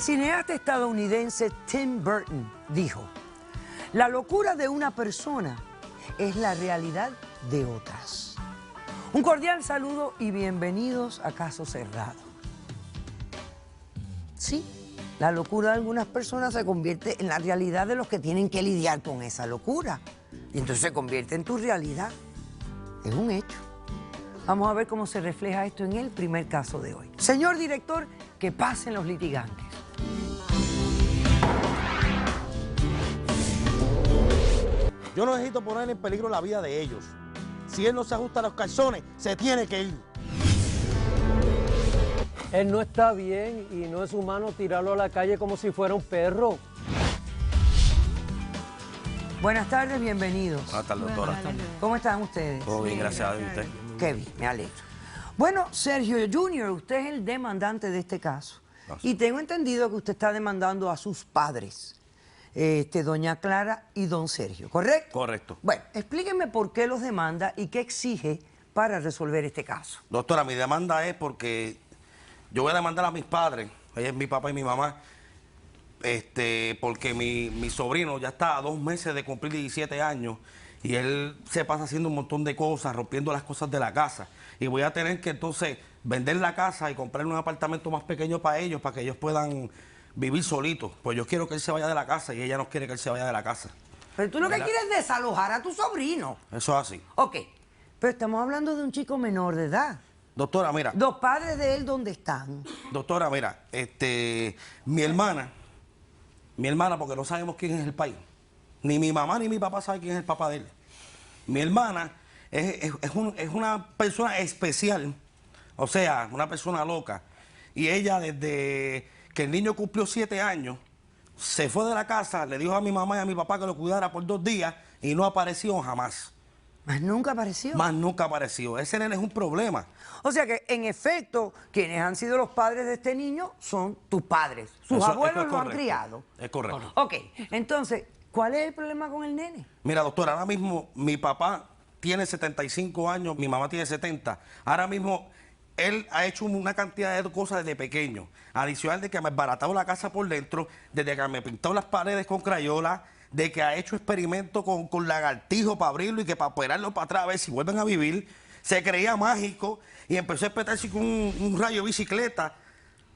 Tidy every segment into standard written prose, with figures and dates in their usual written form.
cineasta estadounidense Tim Burton dijo: la locura de una persona es la realidad de otras. Un cordial saludo y bienvenidos a Caso Cerrado. Sí, la locura de algunas personas se convierte en la realidad de los que tienen que lidiar con esa locura. Y entonces se convierte en tu realidad. Es un hecho. Vamos a ver cómo se refleja esto en el primer caso de hoy. Señor director, que pasen los litigantes. Yo no necesito poner en peligro la vida de ellos. Si él no se ajusta a los calzones, se tiene que ir. Él no está bien y no es humano tirarlo a la calle como si fuera un perro. Buenas tardes, bienvenidos. Buenas tardes, doctora. ¿Cómo están ustedes? Todo bien, gracias a Dios. ¿Usted? Qué bien, me alegro. Bueno, Sergio Jr., usted es el demandante de este caso. Y tengo entendido que usted está demandando a sus padres, doña Clara y don Sergio, ¿correcto? Correcto. Bueno, explíqueme por qué los demanda y qué exige para resolver este caso. Doctora, mi demanda es porque yo voy a demandar a mis padres, ella es mi papá y mi mamá, porque mi sobrino ya está a 2 meses de cumplir 17 años y él se pasa haciendo un montón de cosas, rompiendo las cosas de la casa. Y voy a tener que entonces vender la casa y comprarle un apartamento más pequeño para ellos, para que ellos puedan vivir solitos. Pues yo quiero que él se vaya de la casa y ella no quiere que él se vaya de la casa. Pero tú lo que quieres es desalojar a tu sobrino. Eso es así. Ok, pero estamos hablando de un chico menor de edad. Doctora, mira. ¿Los padres de él dónde están? Doctora, mira, mi hermana, porque no sabemos quién es el país. Ni mi mamá ni mi papá saben quién es el papá de él. Mi hermana es una persona especial, o sea, una persona loca. Y ella, desde que el niño cumplió 7 años, se fue de la casa, le dijo a mi mamá y a mi papá que lo cuidara por 2 días y no apareció jamás. ¿Más nunca apareció? Más nunca apareció. Ese nene es un problema. O sea que, en efecto, quienes han sido los padres de este niño son tus padres. Sus abuelos lo han criado. Es correcto. Ok, entonces, ¿cuál es el problema con el nene? Mira, doctora, ahora mismo mi papá tiene 75 años, mi mamá tiene 70. Ahora mismo él ha hecho una cantidad de cosas desde pequeño. Adicional de que me ha embaratado la casa por dentro, desde que me pintó las paredes con crayola, de que ha hecho experimentos con lagartijo para abrirlo y que para operarlo para atrás a ver si vuelven a vivir. Se creía mágico y empezó a espetarse con un rayo de bicicleta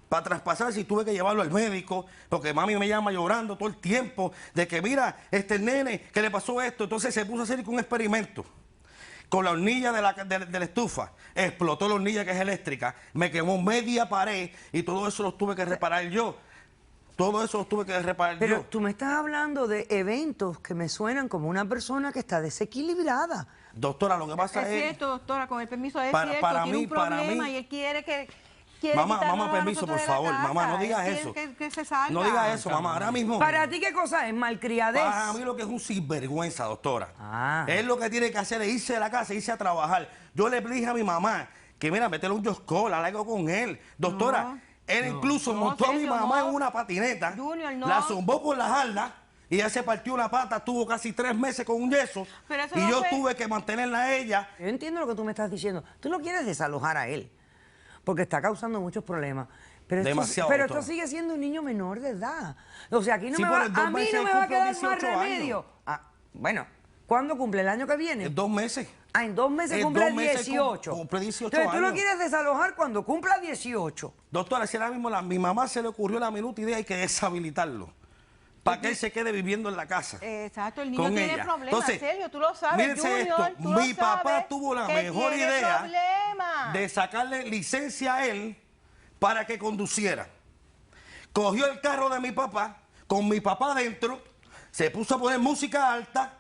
para traspasarse y tuve que llevarlo al médico porque mami me llama llorando todo el tiempo de que mira, el nene, que le pasó esto. Entonces se puso a hacer un experimento con la hornilla de la estufa. Explotó la hornilla que es eléctrica, me quemó media pared y todo eso lo tuve que reparar yo. Todo eso lo tuve que reparar yo. Pero tú me estás hablando de eventos que me suenan como una persona que está desequilibrada. Doctora, lo que pasa es... Es cierto, doctora, con el permiso es para cierto, tiene mí, un problema para mí, y él quiere que... Mamá, permiso, por favor. Mamá, no digas eso. Que se salga. No digas eso, mamá. Ahora mismo... ¿Para ti qué cosa es? ¿Malcriadez? Para mí lo que es un sinvergüenza, doctora. Ah. Él lo que tiene que hacer es irse de la casa, irse a trabajar. Yo le dije a mi mamá que, mira, métele un yoscola, algo con él. Doctora, No. él incluso montó a mi Sergio, mamá no. en una patineta, Junior, no. la zumbó por la jarda y ella se partió una pata, tuvo casi 3 meses con un yeso Pero eso y no yo fue- tuve que mantenerla a ella. Yo entiendo lo que tú me estás diciendo. Tú no quieres desalojar a él, porque está causando muchos problemas. Pero Demasiado, pero doctora. esto sigue siendo un niño menor de edad. O sea, aquí no Sí, me por va, en 2 a mí meses no me va a cumple quedar más 18 años. remedio. Ah, bueno, ¿cuándo cumple? ¿El año que viene? En 2 meses. Ah, en 2 meses En cumple 2 meses 18. cumple 18 Entonces tú lo años. quieres desalojar cuando cumpla 18. Doctora, si ahora mismo mi mamá se le ocurrió la minuta idea, hay que deshabilitarlo para que él se quede viviendo en la casa. Exacto, el niño con tiene ella. problemas, Entonces, Sergio, tú lo sabes, mírense Junior, esto, tú lo mi papá sabes, tuvo la que mejor tiene idea problemas. de sacarle licencia a él para que conduciera. Cogió el carro de mi papá, con mi papá adentro, se puso a poner música alta,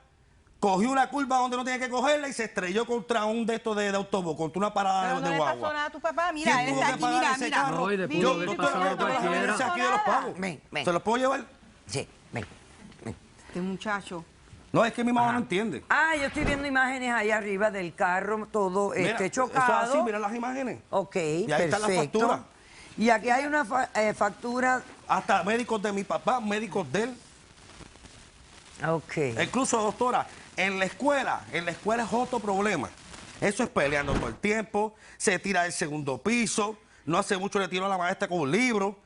cogió una curva donde no tenía que cogerla y se estrelló contra un de estos de autobús, contra una parada Pero de no le guagua. pasó nada a tu papá, mira, ¿Quién él tuvo está que aquí, pagar mira, ese mira. carro? No, y le pudo Yo, haber doctora, pasado a yo te voy a cualquiera. decir Aquí de los pagos. Ven. ¿Se los puedo llevar? Sí, ven. Este muchacho. No, es que mi mamá no entiende. Ah, yo estoy viendo imágenes ahí arriba del carro, todo Mira, chocado. Eso es así, mira las imágenes. Ok, Y ahí está la perfecto. factura. Y aquí hay una factura. Hasta médicos de mi papá, médicos de él. Ok. Incluso, doctora, en la escuela es otro problema. Eso es peleando todo el tiempo, se tira del segundo piso, no hace mucho le tiró a la maestra con un libro.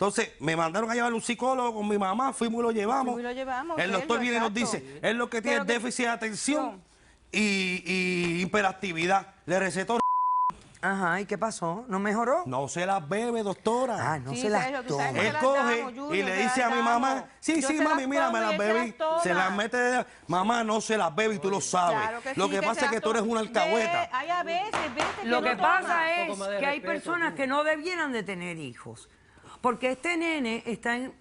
Entonces, me mandaron a llevar un psicólogo con mi mamá, fuimos y lo llevamos. Fuimos y lo llevamos, El doctor Sergio, viene y nos exacto. dice, es lo que tiene Pero que- déficit de atención y hiperactividad. Le recetó. Ajá, ¿y qué pasó? ¿No mejoró? No se las bebe, doctora. Ah, no Sí, se las Sergio, tú sabes toma. que Él se las coge damos, Junior, y le se dice las a mi damos. mamá, sí, Yo sí, se mami, las mira, tomo me y las él se bebí. las toma. Se las mete de... Mamá, no se las bebe y tú lo sabes. Claro que Lo sí, que pasa se es que las tú eres toma. una alcahueta. Ve, hay a veces Lo que no pasa toma. es Un poco más de que hay respeto, personas Junior. que no debieran de tener hijos. Porque este nene está en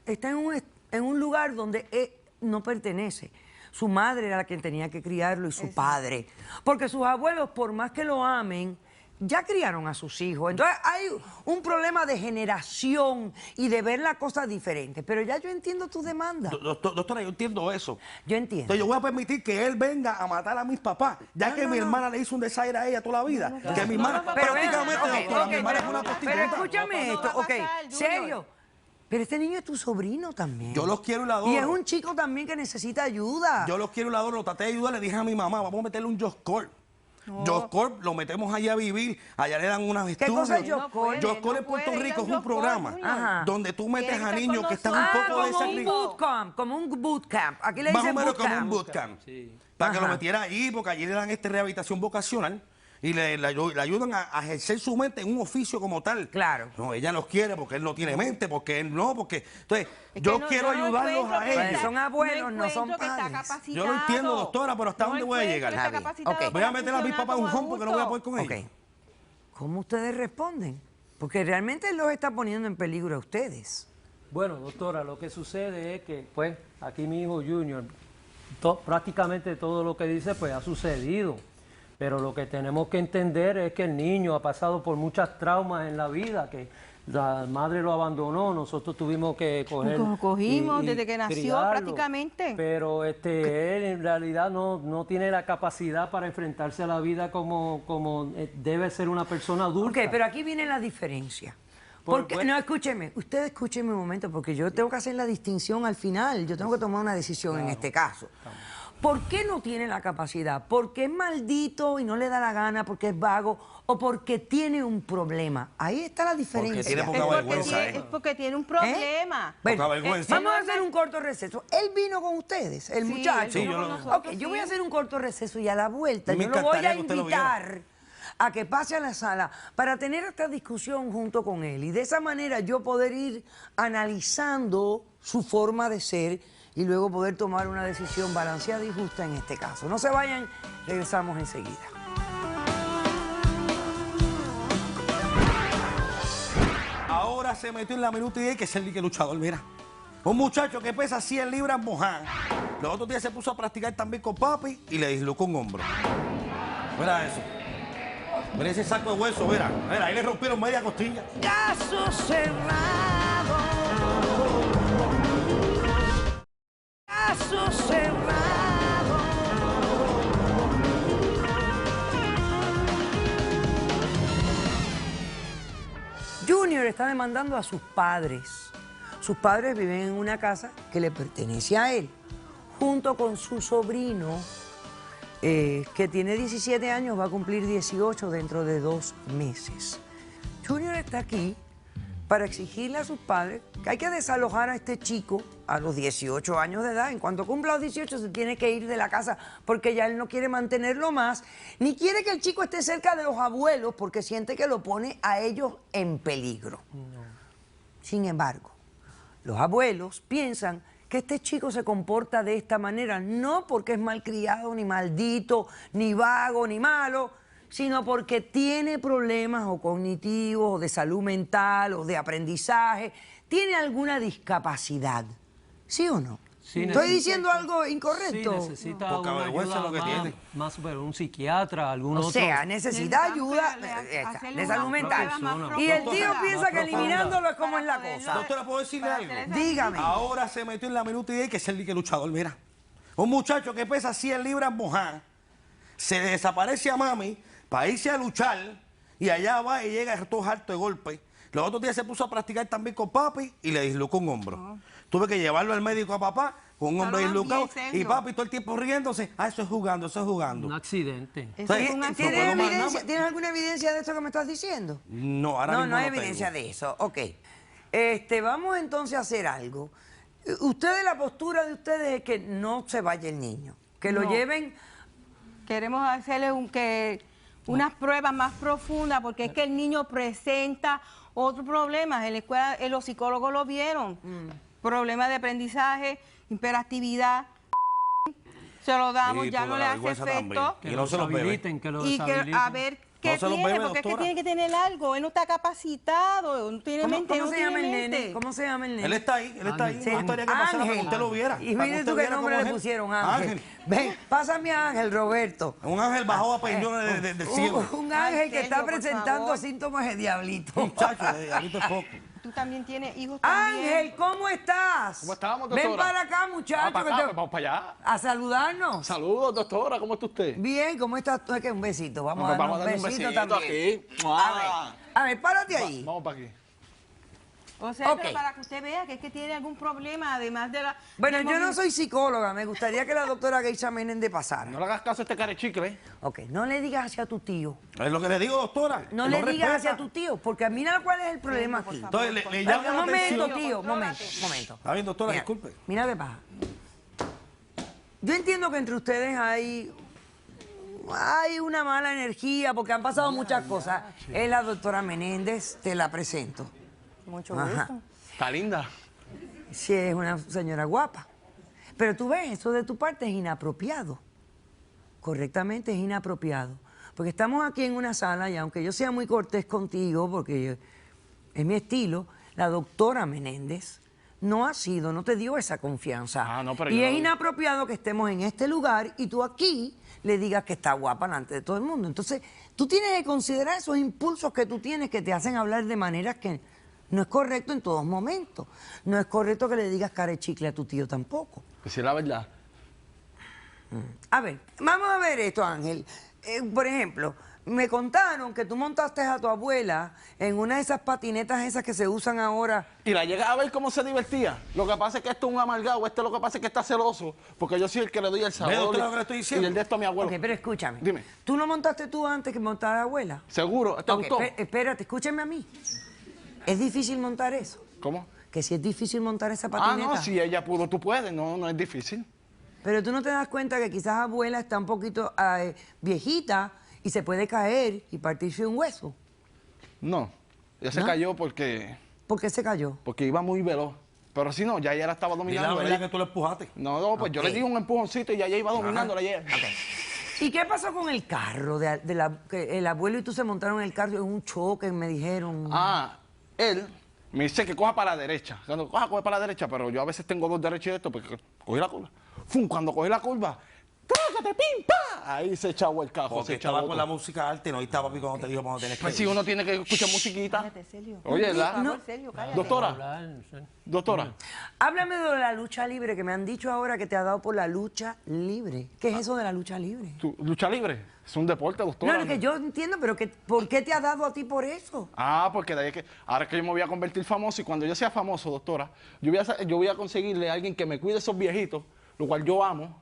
un lugar donde él no pertenece. Su madre era la quien tenía que criarlo y su padre. Porque sus abuelos, por más que lo amen, ya criaron a sus hijos. Entonces hay un problema de generación y de ver la cosa diferente. Pero ya yo entiendo tu demanda. Doctora, yo entiendo eso. Yo entiendo. Entonces yo voy a permitir que él venga a matar a mis papás, ya que mi hermana le hizo un desaire a ella toda la vida. Que mi hermana, Pero prácticamente, ven, doctora, ok, mi hermana es pero- una Pero prostituta. escúchame No esto, va a ok, pasar, Junior. serio. Pero este niño es tu sobrino también. Yo los quiero y lo adoro. Y es un chico también que necesita ayuda. Yo los quiero y lo adoro. Lo traté de ayudar, le dije a mi mamá, vamos a meterle un Job Corp. Job Corp lo metemos allá a vivir, allá le dan unas estudios. cosa es Job Corp? Job Corp en Puerto Rico es un programa Ajá. donde tú metes Tiene a que estar niños con que están nosotros. un poco como un desacreditados. bootcamp, como un bootcamp. Aquí le Más o dicen menos como un bootcamp. bootcamp. Sí. Para que Ajá. lo metiera ahí, porque allí le dan rehabilitación vocacional y le ayudan a ejercer su mente en un oficio como tal. Claro. No, ella los quiere porque él no tiene mente, porque él no, porque... Entonces, Es que yo no- quiero no ayudarlos encuentro a que ellos. Pues son abuelos, no son encuentro que está padres. capacitado. Yo lo entiendo, doctora, pero ¿hasta dónde voy a encuentro llegar? que está Está bien. capacitado Ok. Voy a para meter a mis funcionar papás en un como home porque no voy a poder adulto. con ellos. Ok. ¿Cómo ustedes responden? Porque realmente él los está poniendo en peligro a ustedes. Bueno, doctora, lo que sucede es que, pues, aquí mi hijo Junior, prácticamente todo lo que dice, pues, ha sucedido. Pero lo que tenemos que entender es que el niño ha pasado por muchas traumas en la vida, que la madre lo abandonó, nosotros tuvimos que coger... Lo cogimos y desde que nació, criarlo. prácticamente. Pero él en realidad no tiene la capacidad para enfrentarse a la vida como debe ser una persona adulta. Ok, pero aquí viene la diferencia. Porque, no, escúcheme, usted escúcheme un momento, porque yo tengo que hacer la distinción al final, yo tengo que tomar una decisión en este caso. ¿Por qué no tiene la capacidad? ¿Porque es maldito y no le da la gana, porque es vago, o porque tiene un problema? Ahí está la diferencia. tiene Es poca porque vergüenza, tiene- ¿eh? es porque tiene un problema. Bueno, Poca vergüenza. vamos a hacer un corto receso. Él vino con ustedes, el Sí, muchacho. él vino con nosotros, Ok, yo voy a sí. hacer un corto receso y a la vuelta Me yo lo voy a encantaría que usted lo viera. invitar a que pase a la sala para tener esta discusión junto con él y de esa manera yo poder ir analizando su forma de ser y luego poder tomar una decisión balanceada y justa en este caso. No se vayan, regresamos enseguida. Ahora se metió en la minuta y 10 que es el dique luchador, mira. Un muchacho que pesa 100 libras mojada. Los otros días se puso a practicar también con papi y le dislocó un hombro. Mira eso. Mira ese saco de hueso, mira. Mira, ahí le rompieron media costilla. Caso cerrado. Caso cerrado. Junior está demandando a sus padres. Sus padres viven en una casa que le pertenece a él, junto con su sobrino, que tiene 17 años, va a cumplir 18 dentro de 2 meses. Junior está aquí para exigirle a sus padres que hay que desalojar a este chico a los 18 años de edad. En cuanto cumpla los 18 se tiene que ir de la casa porque ya él no quiere mantenerlo más, ni quiere que el chico esté cerca de los abuelos porque siente que lo pone a ellos en peligro. Sin embargo, los abuelos piensan que este chico se comporta de esta manera, no porque es malcriado, ni maldito, ni vago, ni malo, sino porque tiene problemas o cognitivos, o de salud mental, o de aprendizaje, tiene alguna discapacidad. ¿Sí o no? Sí, ¿Estoy necesita- diciendo algo Sí, incorrecto? necesita Poca una vergüenza ayuda lo que tiene. más pero un psiquiatra, algún O otro. sea, necesita Necesitan ayuda hacerle de una salud prueba mental. más Y el tío profunda. piensa que Más profunda. eliminándolo es como es la Para cosa. Doctora, ¿puedo decirle algo? Dígame. Ahora se metió en la minuta y 10 que es el dique luchador, mira. Un muchacho que pesa 100 libras mojada, se desaparece a mami para irse a luchar y allá va y llega todo harto de golpe. Los otros días se puso a practicar también con papi y le dislocó un hombro. Tuve que llevarlo al médico a papá con un hombro Claro, dislocado bien, y Sergio. papi todo el tiempo riéndose. Ah, eso es jugando, eso es jugando. Un accidente. Eso es Sí, un no ¿Tienes, puedo más evidencia- nada. ¿Tienes alguna evidencia de esto que me estás diciendo? No, ahora No, mismo no hay tengo. evidencia de eso. Ok. Vamos entonces a hacer algo. Ustedes, la postura de ustedes es que no se vaya el niño, que lo No. lleven. Queremos hacerle unas pruebas más profundas porque es que el niño presenta otros problemas. En la escuela los psicólogos lo vieron. Problemas de aprendizaje, hiperactividad. Se lo damos, Sí, ya por no le la hace vergüenza efecto. también. Que Y no lo se los bebe. deshabiliten, que lo Y que deshabiliten. a ver qué No se los tiene, bebe, porque es que doctora. tiene que tener algo. Él no está capacitado, no tiene mente, ¿Cómo no se tiene llama el mente. nene? ¿Cómo se llama el nene? Él está ahí, él está ahí. Sí. Una historia que pasara para que Ángel. usted lo viera. Y para que mire usted tú qué viera nombre cómo le es él. pusieron, Ángel. Ven, pásame a Ángel, Roberto. Un ángel bajó a pensiones del cielo. Un ángel Ay, que está Sergio, por presentando favor. síntomas de diablito. Muchacho, ahorita es poco. Tú también tienes hijos también. Ángel, ¿cómo estás? ¿Cómo estamos, Ven doctora? para acá, muchacho. para que acá, te- vamos para allá. A saludarnos. Saludos, doctora, ¿cómo está usted? Bien, ¿cómo estás tú? Es que un besito. Vamos Pues a darnos darle un besito también. aquí. A ver, párate ahí. Vamos para aquí. O sea, Ok. pero para que usted vea que es que tiene algún problema, además de la... Bueno, del yo no movi- soy psicóloga. Me gustaría que la doctora Geisha Menéndez pasara. No le hagas caso a este carechicle. Ok, no le digas hacia tu tío. Es lo que le digo, doctora. No que le respeta. digas hacia tu tío, porque mira cuál es el problema aquí. Entonces, le Espérate, llama un la momento, atención. tío, momento. Está bien, doctora, Mira, disculpe. Mira qué pasa. Yo entiendo que entre ustedes hay una mala energía porque han pasado muchas cosas. Es la doctora Menéndez, te la presento. Mucho Ajá. gusto. Está linda. Sí, es una señora guapa. Pero tú ves, eso de tu parte es inapropiado. Correctamente es inapropiado. Porque estamos aquí en una sala y aunque yo sea muy cortés contigo, porque es mi estilo, la doctora Menéndez no te dio esa confianza. Ah, no, pero y yo es no- inapropiado que estemos en este lugar y tú aquí le digas que está guapa delante de todo el mundo. Entonces, tú tienes que considerar esos impulsos que tú tienes que te hacen hablar de maneras que no es correcto en todos momentos. No es correcto que le digas cara de chicle a tu tío tampoco. Pues sí, la verdad. A ver, vamos a ver esto, Ángel. Por ejemplo, me contaron que tú montaste a tu abuela en una de esas patinetas esas que se usan ahora. Y la llega a ver cómo se divertía. Lo que pasa es que esto es un amargado, lo que pasa es que está celoso, porque yo soy el que le doy el sabor. doctora, lo que le estoy diciendo? Y el de esto a mi abuelo. Ok, pero escúchame. Dime. ¿Tú no montaste tú antes que montar a la abuela? ¿Seguro? ¿Te Ok, gustó? espérate, escúchame a mí. ¿Es difícil montar eso? ¿Cómo? Que si es difícil montar esa Ah, patineta. no, si ella pudo, tú puedes. No, no es difícil. Pero tú no te das cuenta que quizás abuela está un poquito viejita y se puede caer y partirse un hueso. No. Ella se ¿No? cayó porque ¿Por qué se cayó? iba muy veloz. Pero si no, ya ella la estaba Dile la dominando. verdad ella- que tú lo empujaste. No, pues yo le di un empujoncito y ya ella iba dominándola. ¿Y qué pasó con el carro? Que el abuelo y tú se montaron en el carro en un choque, me dijeron. Ah, él me dice que coja para la derecha. Cuando coge para la derecha, pero yo a veces tengo dos derechos de esto porque cogí la curva. ¡Fum! Cuando cogí la curva, ¡trágate, pim, pa! Ahí se echaba el cajo, Porque se echaba estaba con la todo. música alta y no oíste, papi, cuando te dijo cuando tenés que Pues si ir. uno tiene que escuchar musiquita. Cállate, Celio. Oye, Por ¿verdad? favor, Celio, cállate. Doctora, Hablar, sí. doctora. Háblame de la lucha libre, que me han dicho ahora que te ha dado por la lucha libre. ¿Qué es eso de la lucha libre? ¿Tu lucha libre? Es un deporte, doctora. No, no, que yo entiendo, pero ¿por qué te ha dado a ti por eso? Ah, porque de ahí que ahora que yo me voy a convertir famoso y cuando yo sea famoso, doctora, yo voy a conseguirle a alguien que me cuide esos viejitos, lo cual yo amo.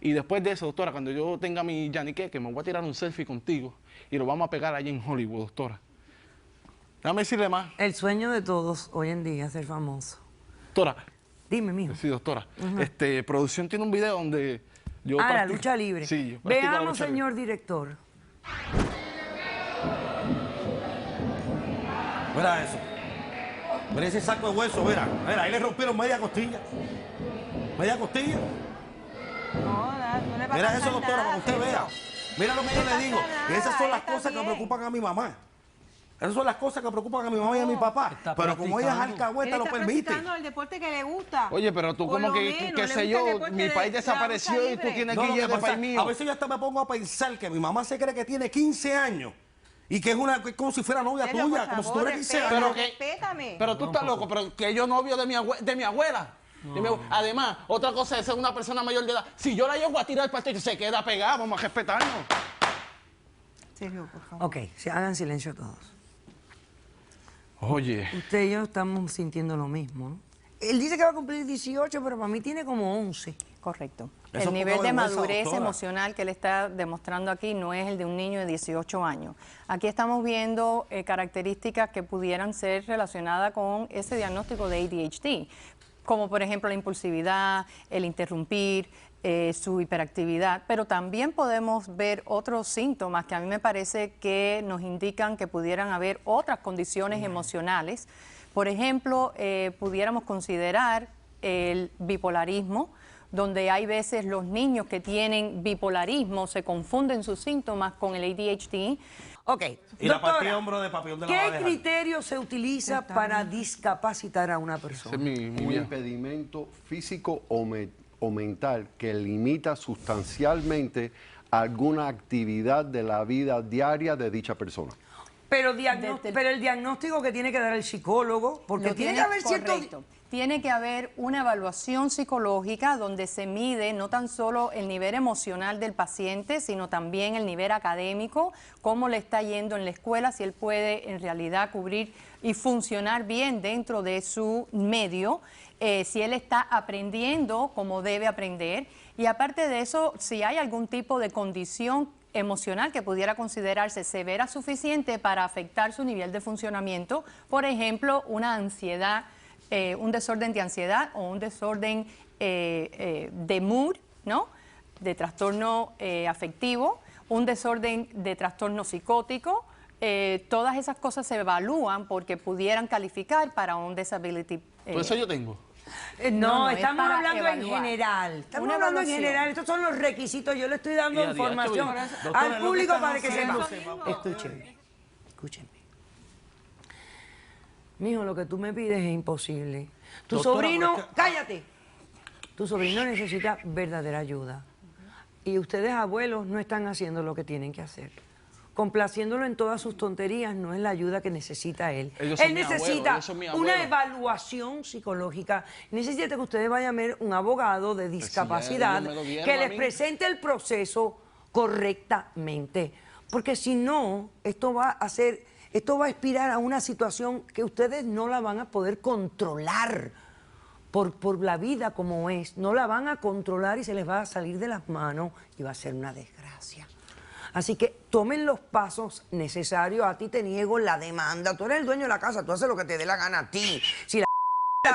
Y después de eso, doctora, cuando yo tenga mi yanique, que me voy a tirar un selfie contigo y lo vamos a pegar allí en Hollywood, doctora. Déjame decirle más. El sueño de todos hoy en día es ser famoso. Doctora, Dime, mijo. sí, doctora. Producción tiene un video donde yo La practico- lucha libre. Sí, yo practico la Veamos, lucha libre. señor director. Mira eso. Mira ese saco de hueso, mira. Mira, ahí le rompieron media costilla. Media costilla. No, no le va a Mira pasar eso, doctora, nada, para que usted Celio. vea. Mira lo que yo No le le digo. pasa Y esas nada, son las está cosas que bien. preocupan a mi mamá. Esas son las cosas que preocupan a mi mamá y a mi papá. Está Pero como ella es practicando. alcahueta, Él lo está permite. practicando el deporte que le gusta. Oye, pero tú Por como lo que, menos, qué le sé gusta el yo, deporte mi de país la desapareció lucha y tú libre. tienes No, que lo ir que de pasa- país mío. a veces yo hasta me pongo a pensar que mi mamá se cree que tiene 15 años y que es como si fuera novia Celio, tuya, por como si favor, tuviera 15 respeta, años. respétame. Pero tú estás loco, pero que yo novio de mi abuela. Además, otra cosa es ser una persona mayor de edad. Si yo la llevo a tirar el pastel, se queda pegada, vamos a respetarnos. Celio, por favor. Ok, hagan silencio todos. Oye, Usted y yo estamos sintiendo lo mismo, ¿no? Él dice que va a cumplir 18, pero para mí tiene como 11. Correcto. Eso El es nivel poca de vergüenza, madurez doctora. emocional que él está demostrando aquí no es el de un niño de 18 años. Aquí estamos viendo características que pudieran ser relacionadas con ese diagnóstico de ADHD, como por ejemplo la impulsividad, el interrumpir, su hiperactividad, pero también podemos ver otros síntomas que a mí me parece que nos indican que pudieran haber otras condiciones emocionales. Por ejemplo, pudiéramos considerar el bipolarismo, donde hay veces los niños que tienen bipolarismo se confunden sus síntomas con el ADHD. Ok, Y la doctora, partida de hombro de papillón de la va a ¿qué dejar? criterio se utiliza para discapacitar a una persona? Ese es mi Un viejo. impedimento físico o mental que limita sustancialmente alguna actividad de la vida diaria de dicha persona. Pero, Desde- pero el diagnóstico que tiene que dar el psicólogo, porque Lo tiene que haber cierto... correcto. Tiene que haber una evaluación psicológica donde se mide no tan solo el nivel emocional del paciente, sino también el nivel académico, cómo le está yendo en la escuela, si él puede en realidad cubrir y funcionar bien dentro de su medio, si él está aprendiendo como debe aprender. Y aparte de eso, si hay algún tipo de condición emocional que pudiera considerarse severa suficiente para afectar su nivel de funcionamiento, por ejemplo, una ansiedad, un desorden de ansiedad o un desorden de mood, ¿no? De trastorno afectivo, un desorden de trastorno psicótico. Todas esas cosas se evalúan porque pudieran calificar para un disability. Por eso yo tengo. No, es estamos para hablando en evaluar. general. Estamos Una hablando en evaluación. general. Estos son los requisitos. Yo le estoy dando Mira, información doctora, al lo que público están para que haciendo sepa. Escúchenme, escúchenme. Mijo, lo que tú me pides es imposible. Tu Doctora, sobrino, pero es que- cállate. Tu sobrino necesita verdadera ayuda. Y ustedes, abuelos, no están haciendo lo que tienen que hacer. Complaciéndolo en todas sus tonterías no es la ayuda que necesita él. Ellos son Él mi abuelo, necesita ellos son mi una abuelo. evaluación psicológica. Necesita que ustedes vayan a ver un abogado de discapacidad ellos me lo dieron que a les mí. presente el proceso correctamente. Porque si no, esto va a expirar a una situación que ustedes no la van a poder controlar por la vida como es. No la van a controlar y se les va a salir de las manos y va a ser una desgracia. Así que tomen los pasos necesarios. A ti te niego la demanda. Tú eres el dueño de la casa, tú haces lo que te dé la gana a ti. Si la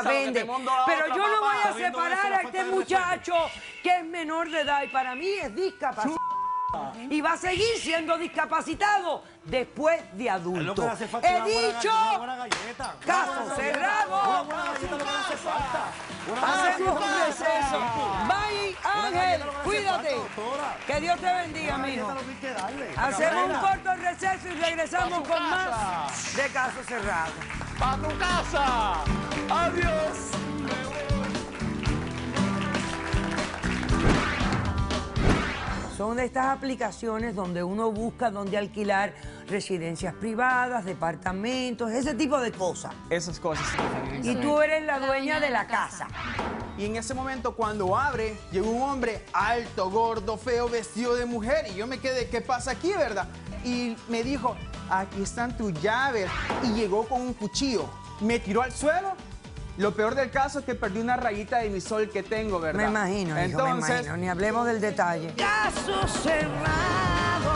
vende. Pero yo no voy a separar a este muchacho que es menor de edad y para mí es discapacitado. Y va a seguir siendo discapacitado después de Es lo que adulto. le hace falta, He una buena dicho, una buena galleta. caso cerrado. Una buena galleta lo que le hace falta. Hacemos un receso. Bye, Ángel, galleta lo que le hace cuídate. falta, doctora. Que Dios te bendiga, Una mijo. galleta lo que hay que darle. Hacemos un Gabriela. corto receso y regresamos con más de Caso Cerrado. ¡A tu casa! ¡Adiós! Son de estas aplicaciones donde uno busca dónde alquilar residencias privadas, departamentos, ese tipo de cosas. Esas cosas. Y tú eres la dueña de la casa. Y en ese momento, cuando abre, llegó un hombre alto, gordo, feo, vestido de mujer. Y yo me quedé, ¿qué pasa aquí, verdad? Y me dijo, aquí están tus llaves. Y llegó con un cuchillo. Me tiró al suelo. Lo peor del caso es que perdí una rayita de mi sol que tengo, ¿verdad? Me imagino, hijo, Entonces, me imagino. Ni hablemos del detalle. Caso Cerrado.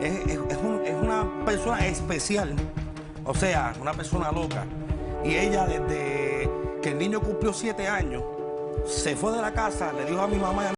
Es una persona especial, o sea, una persona loca. Y ella, desde que el niño cumplió 7 años, se fue de la casa, le dijo a mi mamá y a